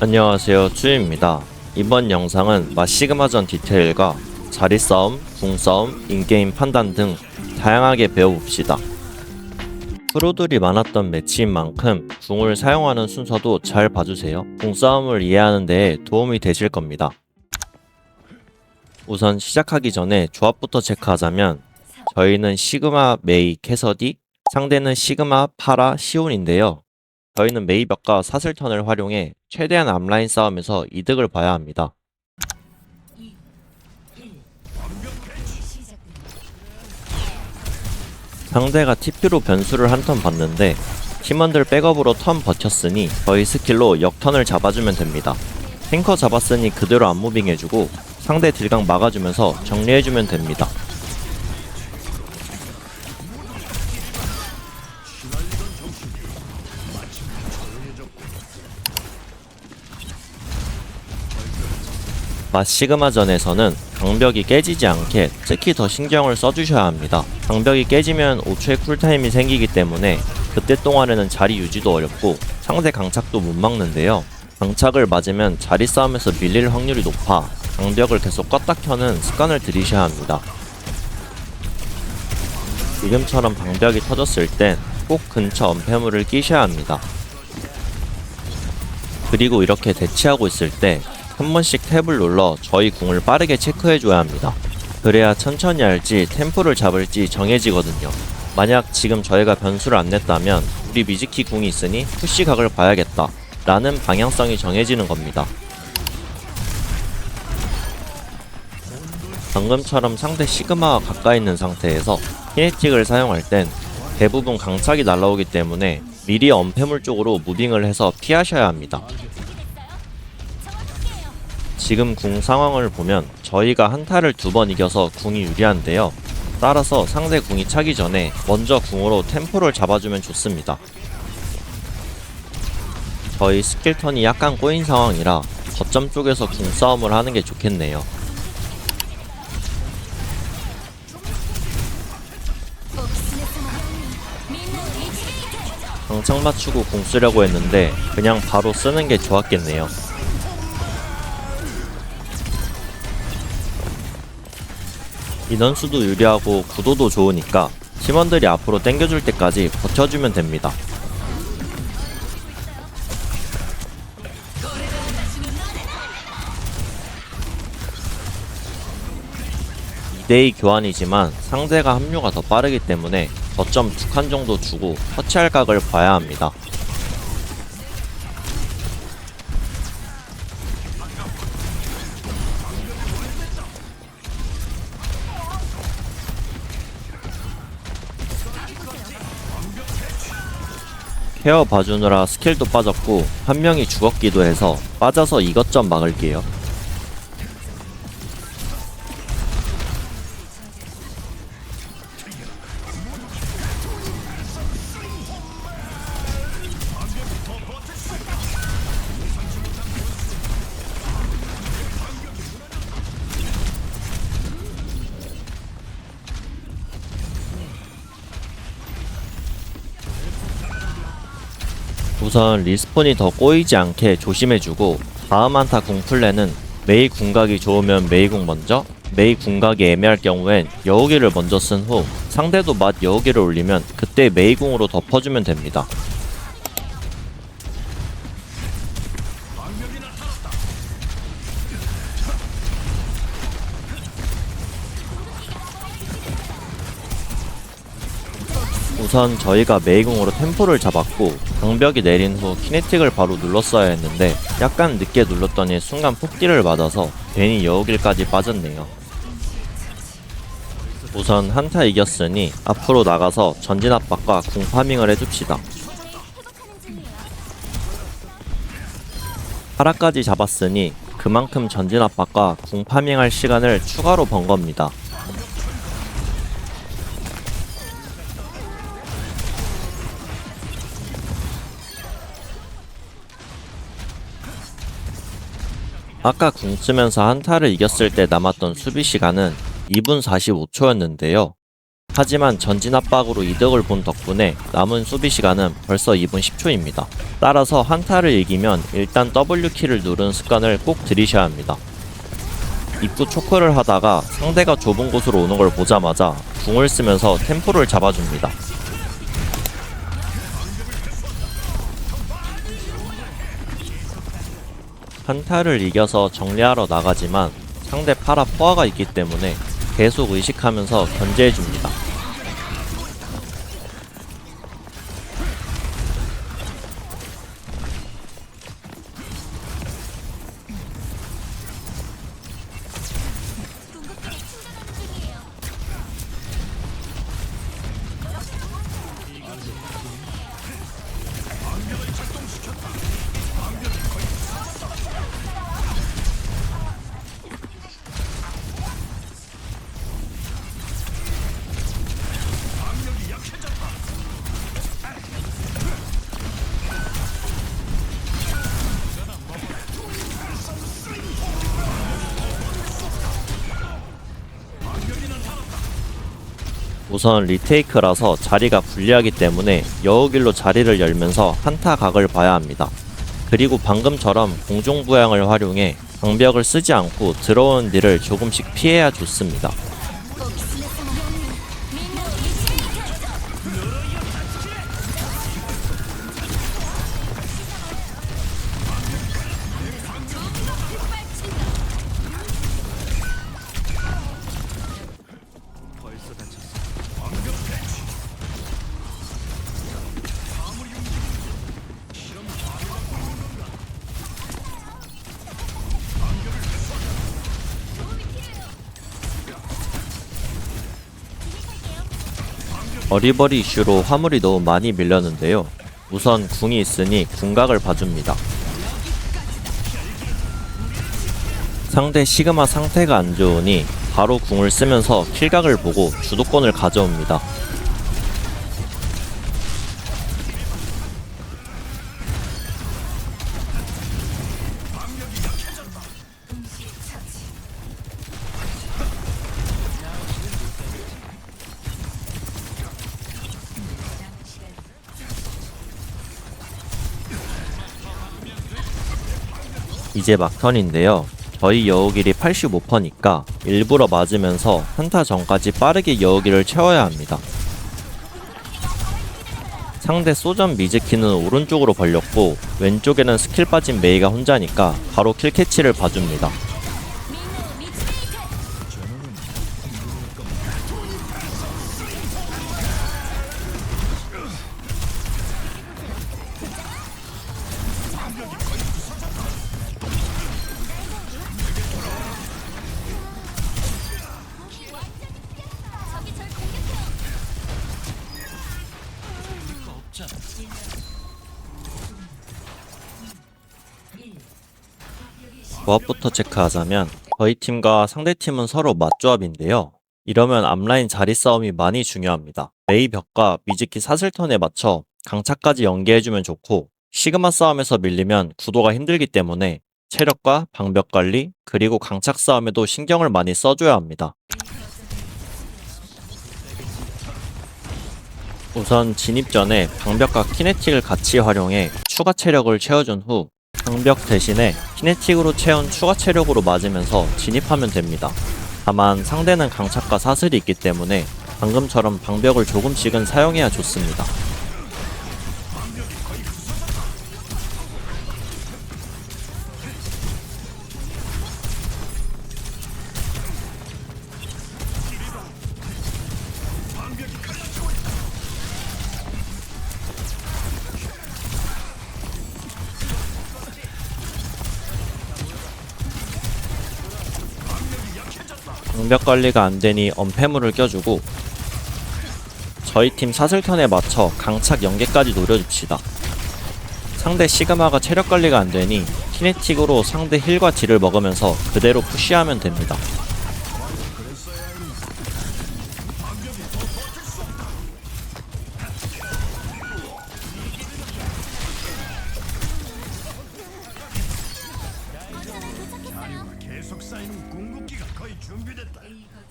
안녕하세요, 쭈입니다. 이번 영상은 마시그마전 디테일과 자리싸움, 궁싸움, 인게임 판단 등 다양하게 배워봅시다. 프로들이 많았던 매치인 만큼 궁을 사용하는 순서도 잘 봐주세요. 궁싸움을 이해하는 데에 도움이 되실 겁니다. 우선 시작하기 전에 조합부터 체크하자면 저희는 시그마, 메이, 캐서디, 상대는 시그마, 파라, 시온인데요. 저희는 메이벽과 사슬턴을 활용해 최대한 앞라인 싸움에서 이득을 봐야 합니다. 상대가 TP로 변수를 한 턴 봤는데 팀원들 백업으로 턴 버텼으니 저희 스킬로 역턴을 잡아주면 됩니다. 탱커 잡았으니 그대로 안무빙 해주고 상대 딜강 막아주면서 정리해주면 됩니다. 마시그마전에서는 방벽이 깨지지 않게 특히 더 신경을 써주셔야 합니다. 방벽이 깨지면 5초의 쿨타임이 생기기 때문에 그때 동안에는 자리 유지도 어렵고 상대 강착도 못 막는데요. 강착을 맞으면 자리 싸움에서 밀릴 확률이 높아 방벽을 계속 껐다 켜는 습관을 들이셔야 합니다. 지금처럼 방벽이 터졌을 땐 꼭 근처 언패물을 끼셔야 합니다. 그리고 이렇게 대치하고 있을 때 한 번씩 탭을 눌러 저희 궁을 빠르게 체크해줘야 합니다. 그래야 천천히 할지 템포를 잡을지 정해지거든요. 만약 지금 저희가 변수를 안 냈다면 우리 미즈키 궁이 있으니 푸시 각을 봐야겠다 라는 방향성이 정해지는 겁니다. 방금처럼 상대 시그마와 가까이 있는 상태에서 키네틱을 사용할 땐 대부분 강착이 날라오기 때문에 미리 언패물 쪽으로 무빙을 해서 피하셔야 합니다. 지금 궁 상황을 보면 저희가 한타를 2번 이겨서 궁이 유리한데요. 따라서 상대 궁이 차기 전에 먼저 궁으로 템포를 잡아주면 좋습니다. 저희 스킬턴이 약간 꼬인 상황이라 거점 쪽에서 궁 싸움을 하는 게 좋겠네요. 강착 맞추고 궁 쓰려고 했는데 그냥 바로 쓰는 게 좋았겠네요. 인원수도 유리하고 구도도 좋으니까 팀원들이 앞으로 당겨줄 때까지 버텨주면 됩니다. 2대2 교환이지만 상대가 합류가 더 빠르기 때문에 거점 2칸 정도 주고 터치할 각을 봐야 합니다. 케어 봐주느라 스킬도 빠졌고 한 명이 죽었기도 해서 빠져서 이것점 막을게요. 우선 리스폰이 더 꼬이지 않게 조심해주고 다음 한타 궁 플랜은 메이 궁각이 좋으면 메이 궁 먼저, 메이 궁각이 애매할 경우엔 여우기를 먼저 쓴 후 상대도 맛 여우기를 올리면 그때 메이 궁으로 덮어주면 됩니다. 우선 저희가 메이궁으로 템포를 잡았고 방벽이 내린 후 키네틱을 바로 눌렀어야 했는데 약간 늦게 눌렀더니 순간 폭딜을 맞아서 괜히 여우길까지 빠졌네요. 우선 한타 이겼으니 앞으로 나가서 전진 압박과 궁 파밍을 해줍시다. 파라까지 잡았으니 그만큼 전진 압박과 궁 파밍할 시간을 추가로 번 겁니다. 아까 궁 쓰면서 한타를 이겼을 때 남았던 수비 시간은 2분 45초였는데요. 하지만 전진 압박으로 이득을 본 덕분에 남은 수비 시간은 벌써 2분 10초입니다. 따라서 한타를 이기면 일단 W키를 누르는 습관을 꼭 들이셔야 합니다. 입구 초크를 하다가 상대가 좁은 곳으로 오는 걸 보자마자 궁을 쓰면서 템포를 잡아줍니다. 한타를 이겨서 정리하러 나가지만 상대 파라 포화가 있기 때문에 계속 의식하면서 견제해줍니다. 우선 리테이크라서 자리가 불리하기 때문에 여우길로 자리를 열면서 한타 각을 봐야 합니다. 그리고 방금처럼 공중부양을 활용해 방벽을 쓰지 않고 들어오는 딜을 조금씩 피해야 좋습니다. 어리버리 이슈로 화물이 너무 많이 밀렸는데요. 우선 궁이 있으니 궁각을 봐줍니다. 상대 시그마 상태가 안 좋으니 바로 궁을 쓰면서 킬각을 보고 주도권을 가져옵니다. 이제 막턴인데요. 저희 여우길이 85%니까 일부러 맞으면서 한타 전까지 빠르게 여우길을 채워야 합니다. 상대 소전 미즈키는 오른쪽으로 벌렸고 왼쪽에는 스킬 빠진 메이가 혼자니까 바로 킬캐치를 봐줍니다. 조합부터 체크하자면 저희 팀과 상대팀은 서로 맞조합인데요. 이러면 앞라인 자리 싸움이 많이 중요합니다. 메이 벽과 미즈키 사슬턴에 맞춰 강차까지 연계해주면 좋고 시그마 싸움에서 밀리면 구도가 힘들기 때문에 체력과 방벽 관리 그리고 강착 싸움에도 신경을 많이 써줘야 합니다. 우선 진입 전에 방벽과 키네틱을 같이 활용해 추가 체력을 채워준 후 방벽 대신에 키네틱으로 채운 추가 체력으로 맞으면서 진입하면 됩니다. 다만 상대는 강착과 사슬이 있기 때문에 방금처럼 방벽을 조금씩은 사용해야 좋습니다. 방벽 관리가 안되니 엄폐물을 껴주고 저희 팀 사슬턴에 맞춰 강착 연계까지 노려줍시다. 상대 시그마가 체력 관리가 안되니 키네틱으로 상대 힐과 딜을 먹으면서 그대로 푸시하면 됩니다.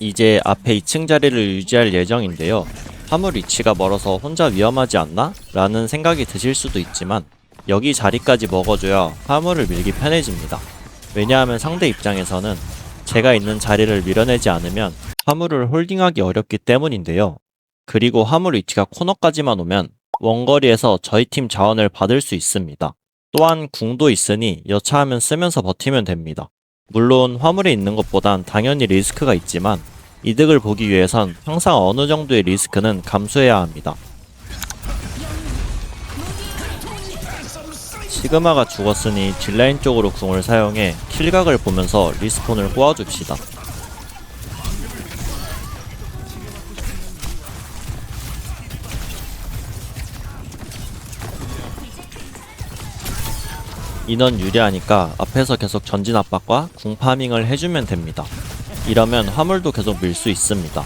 이제 앞에 2층 자리를 유지할 예정인데요. 화물 위치가 멀어서 혼자 위험하지 않나? 라는 생각이 드실 수도 있지만 여기 자리까지 먹어줘야 화물을 밀기 편해집니다. 왜냐하면 상대 입장에서는 제가 있는 자리를 밀어내지 않으면 화물을 홀딩하기 어렵기 때문인데요. 그리고 화물 위치가 코너까지만 오면 원거리에서 저희 팀 자원을 받을 수 있습니다. 또한 궁도 있으니 여차하면 쓰면서 버티면 됩니다. 물론 화물에 있는 것보단 당연히 리스크가 있지만 이득을 보기 위해선 항상 어느 정도의 리스크는 감수해야 합니다. 시그마가 죽었으니 딜라인 쪽으로 궁을 사용해 킬각을 보면서 리스폰을 꼬아줍시다. 인원 유리하니까 앞에서 계속 전진 압박과 궁 파밍을 해주면 됩니다. 이러면 화물도 계속 밀 수 있습니다.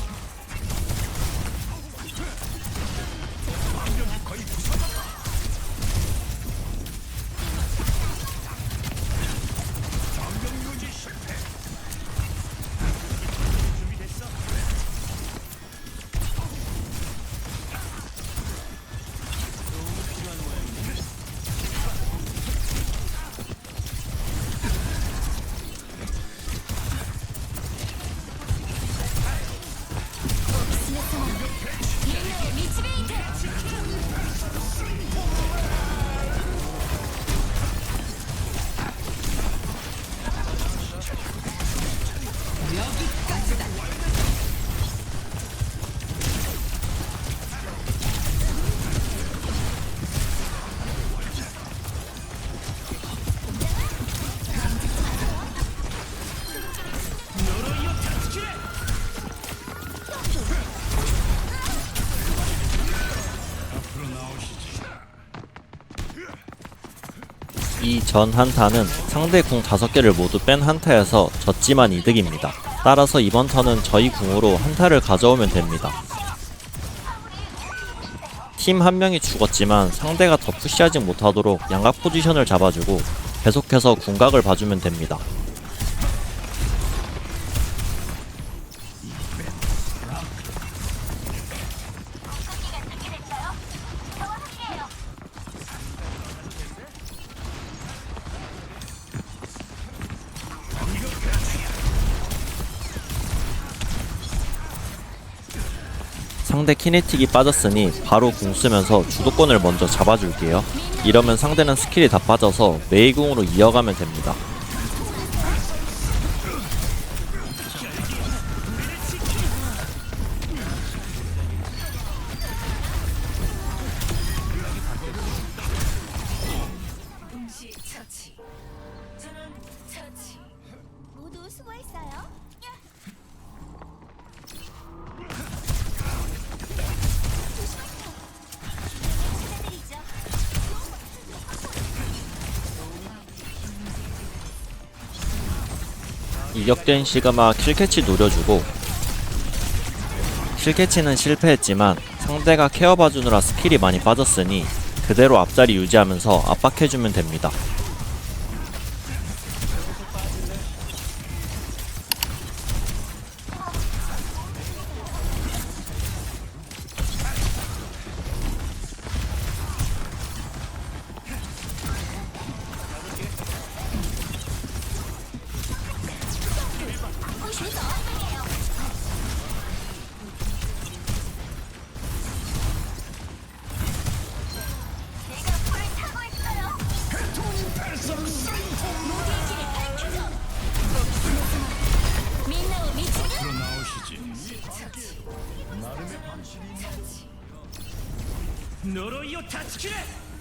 이 전 한타는 상대 궁 5개를 모두 뺀 한타여서 졌지만 이득입니다. 따라서 이번 턴은 저희 궁으로 한타를 가져오면 됩니다. 팀 한 명이 죽었지만 상대가 더 푸시하지 못하도록 양각 포지션을 잡아주고 계속해서 궁각을 봐주면 됩니다. 상대 키네틱이 빠졌으니 바로 궁 쓰면서 주도권을 먼저 잡아줄게요. 이러면 상대는 스킬이 다 빠져서 메이궁으로 이어가면 됩니다. 모두 수고했어요. 이격된 시그마 킬캐치 노려주고 킬캐치는 실패했지만 상대가 케어 봐주느라 스킬이 많이 빠졌으니 그대로 앞자리 유지하면서 압박해주면 됩니다.呪いを断ち切れ。